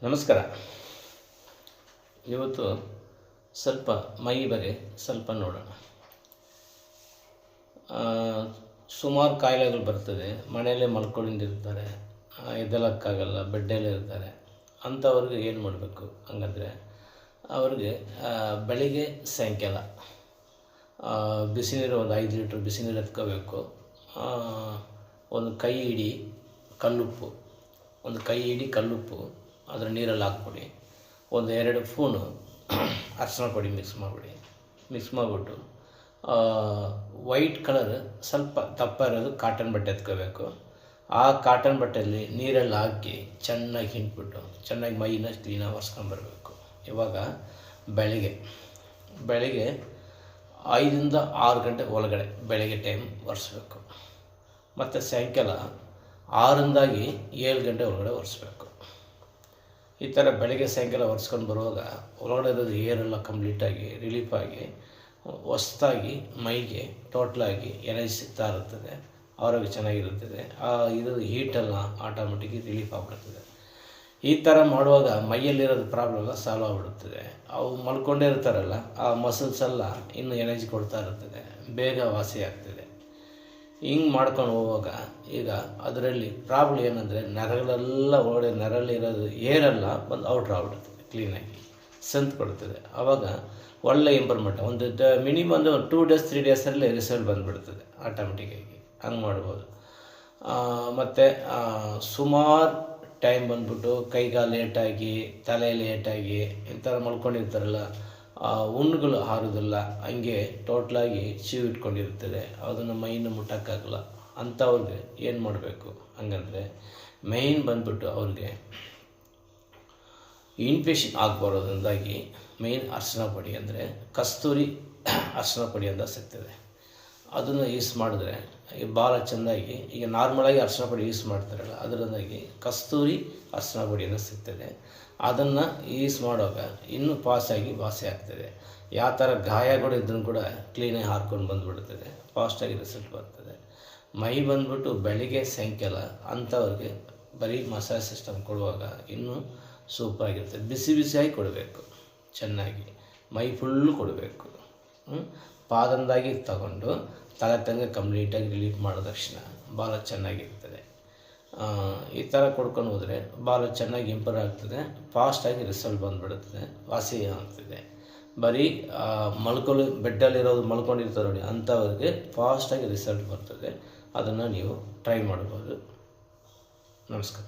ನಮಸ್ಕಾರ. ಇವತ್ತು ಸ್ವಲ್ಪ ಮೈ ಬಗ್ಗೆ ಸ್ವಲ್ಪ ನೋಡೋಣ. ಸುಮಾರು ಕಾಯಿಲೆಗಳು ಬರ್ತದೆ. ಮನೆಯಲ್ಲೇ ಮಲ್ಕೊಂಡಿರ್ತಾರೆ, ಎದ್ದೇಳೋಕ್ಕಾಗಲ್ಲ, ಬೆಡ್ಡಲ್ಲೇ ಇರ್ತಾರೆ. ಅಂಥವ್ರಿಗೆ ಏನು ಮಾಡಬೇಕು ಹಂಗಂದರೆ, ಅವ್ರಿಗೆ ಬೆಳಿಗ್ಗೆ ಸಾಯಂಕಾಲ ಬಿಸಿನೀರು ಒಂದು 5 ಲೀಟ್ರ್ ಬಿಸಿನೀರು ಎತ್ಕೋಬೇಕು. ಒಂದು ಕೈ ಹಿಡಿ ಕಲ್ಲುಪ್ಪು ಅದರ ನೀರಲ್ಲಿ ಹಾಕ್ಬಿಡಿ. ಒಂದು 2 ಸ್ಪೂನು ಅರಿಶಿನ ಪುಡಿ ಮಿಕ್ಸ್ ಮಾಡಿಬಿಟ್ಟು ವೈಟ್ ಕಲರ್ ಸ್ವಲ್ಪ ದಪ್ಪ ಇರೋದು ಕಾಟನ್ ಬಟ್ಟೆ ಎತ್ಕೋಬೇಕು. ಆ ಕಾಟನ್ ಬಟ್ಟೆಯಲ್ಲಿ ನೀರಲ್ಲಿ ಹಾಕಿ ಚೆನ್ನಾಗಿ ಹಿಂಡ್ಬಿಟ್ಟು ಚೆನ್ನಾಗಿ ಮೈನ ಕ್ಲೀನಾಗಿ ಒರೆಸ್ಕೊಂಬರ್ಬೇಕು. ಇವಾಗ ಬೆಳಿಗ್ಗೆ 5ರಿಂದ 6 ಗಂಟೆ ಒಳಗಡೆ ಬೆಳಗ್ಗೆ ಟೈಮ್ ಒರೆಸ್ಬೇಕು. ಮತ್ತು ಸಾಯಂಕಾಲ 6ರಿಂದ 7 ಗಂಟೆ ಒಳಗಡೆ ಒರೆಸ್ಬೇಕು. ಈ ಥರ ಬೆಳಗ್ಗೆ ಸಾಯಂಕಾಲ ಒರೆಸ್ಕೊಂಡು ಬರುವಾಗ ಒಳಗಡೆ ಇರೋದು ಏರೆಲ್ಲ ಕಂಪ್ಲೀಟಾಗಿ ರಿಲೀಫಾಗಿ ಹೊಸ್ದಾಗಿ ಮೈಗೆ ಟೋಟ್ಲಾಗಿ ಎನರ್ಜಿ ಸಿಗ್ತಾ ಇರುತ್ತದೆ. ಆರೋಗ್ಯ ಚೆನ್ನಾಗಿರುತ್ತದೆ. ಇರೋದು ಹೀಟೆಲ್ಲ ಆಟೋಮೆಟಿಕ್ ರಿಲೀಫ್ ಆಗಿಬಿಡ್ತದೆ. ಈ ಥರ ಮಾಡುವಾಗ ಮೈಯಲ್ಲಿರೋದು ಪ್ರಾಬ್ಲಮ್ ಸಾಲ್ವ್ ಆಗಿಬಿಡುತ್ತದೆ. ಅವು ಮಲ್ಕೊಂಡೇ ಇರ್ತಾರಲ್ಲ, ಆ ಮಸಲ್ಸ್ ಎಲ್ಲ ಇನ್ನೂ ಎನರ್ಜಿ ಕೊಡ್ತಾ ಇರ್ತದೆ, ಬೇಗ ವಾಸಿ ಆಗ್ತದೆ. ಹಿಂಗೆ ಮಾಡ್ಕೊಂಡು ಹೋಗುವಾಗ ಈಗ ಅದರಲ್ಲಿ ಪ್ರಾಬ್ಲಮ್ ಏನಂದರೆ, ನರಗಳೆಲ್ಲ ಒಳಗಡೆ ನರಲ್ಲಿರೋದು ಏರೆಲ್ಲ ಬಂದು ಔಟ್ರ್ ಆಗ್ಬಿಡುತ್ತದೆ, ಕ್ಲೀನಾಗಿ ಸಂತು ಕೊಡ್ತದೆ. ಆವಾಗ ಒಳ್ಳೆ ಇಂಪ್ರೂವ್ಮೆಂಟ್ ಒಂದು ಮಿನಿಮಮ್ ಒಂದು 2 ಡೇಸ್ 3 ಡೇಸಲ್ಲಿ ರಿಸಲ್ಟ್ ಬಂದುಬಿಡ್ತದೆ ಆಟೋಮೆಟಿಕ್ಕಾಗಿ. ಹಂಗೆ ಮಾಡ್ಬೋದು. ಮತ್ತು ಸುಮಾರು ಟೈಮ್ ಬಂದ್ಬಿಟ್ಟು ಕೈಗಾಲು ಲೇಟಾಗಿ, ತಲೆ ಲೇಟಾಗಿ ಇಂಥವ್ರು ಮಲ್ಕೊಂಡಿರ್ತಾರಲ್ಲ, ಹುಣ್ಣುಗಳು ಹಾರೋದಿಲ್ಲ, ಹಂಗೆ ಟೋಟ್ಲಾಗಿ ಇಟ್ಕೊಂಡಿರ್ತದೆ, ಅದನ್ನು ಮೈನ ಮುಟ್ಟೋಕ್ಕಾಗಲ್ಲ. ಅಂಥವ್ರಿಗೆ ಏನು ಮಾಡಬೇಕು ಹಂಗಂದರೆ, ಮೈನ್ ಬಂದ್ಬಿಟ್ಟು ಅವ್ರಿಗೆ ಇನ್ಫೆಕ್ಷನ್ ಆಗಬಾರೋದ್ರಿಂದಾಗಿ ಮೈನ್ ಅರಿಶಿನ ಪುಡಿ ಅಂದರೆ ಕಸ್ತೂರಿ ಅರಿಶಿನ ಪುಡಿ ಅಂತ ಸಿಗ್ತದೆ. ಅದನ್ನು ಯೂಸ್ ಮಾಡಿದ್ರೆ ಭಾಳ ಚೆಂದಾಗಿ, ಈಗ ನಾರ್ಮಲಾಗಿ ಅರಿಶಿನ ಪುಡಿ ಯೂಸ್ ಮಾಡ್ತಾರಲ್ಲ, ಅದರಿಂದಾಗಿ ಕಸ್ತೂರಿ ಅರಿಶಿನ ಪುಡಿ ಅಂತ ಸಿಗ್ತದೆ. ಅದನ್ನು ಯೂಸ್ ಮಾಡುವಾಗ ಇನ್ನೂ ಫಾಸ್ಟಾಗಿ ವಾಸಿ ಆಗ್ತದೆ. ಯಾವ ಥರ ಗಾಯಗಳು ಇದ್ರೂ ಕೂಡ ಕ್ಲೀನಾಗಿ ಹಾರ್ಕೊಂಡು ಬಂದುಬಿಡ್ತದೆ, ಫಾಸ್ಟಾಗಿ ರಿಸಲ್ಟ್ ಬರ್ತದೆ. ಮೈ ಬಂದ್ಬಿಟ್ಟು ಬೆಳಿಗ್ಗೆ ಸಾಯಂಕಾಲ ಅಂಥವ್ರಿಗೆ ಬರೀ ಮಸಾಜ್ ಸಿಸ್ಟಮ್ ಕೊಡುವಾಗ ಇನ್ನೂ ಸೂಪರಾಗಿರ್ತದೆ. ಬಿಸಿಯಾಗಿ ಕೊಡಬೇಕು, ಚೆನ್ನಾಗಿ ಮೈ ಫುಲ್ಲು ಕೊಡಬೇಕು. ಪಾದಂದಾಗಿ ತಗೊಂಡು ತಲೆ ತನಕ ಕಂಪ್ಲೀಟಾಗಿ ರಿಲೀಫ್ ಮಾಡಿದ ತಕ್ಷಣ ಭಾಳ ಚೆನ್ನಾಗಿರ್ತದೆ. ಈ ಥರ ಕೊಡ್ಕೊಂಡು ಹೋದರೆ ಭಾಳ ಚೆನ್ನಾಗಿ ಇಂಪ್ರೂವ್ ಆಗ್ತದೆ, ಫಾಸ್ಟಾಗಿ ರಿಸಲ್ಟ್ ಬಂದುಬಿಡುತ್ತದೆ, ವಾಸಿ ಆಗ್ತದೆ. ಬರೀ ಬೆಡ್ಡಲ್ಲಿರೋದು ಮಲ್ಕೊಂಡಿರ್ತಾರೆ ನೋಡಿ, ಅಂಥವ್ರಿಗೆ ಫಾಸ್ಟಾಗಿ ರಿಸಲ್ಟ್ ಬರ್ತದೆ. ಅದನ್ನು ನೀವು ಟ್ರೈ ಮಾಡ್ಬೋದು. ನಮಸ್ಕಾರ.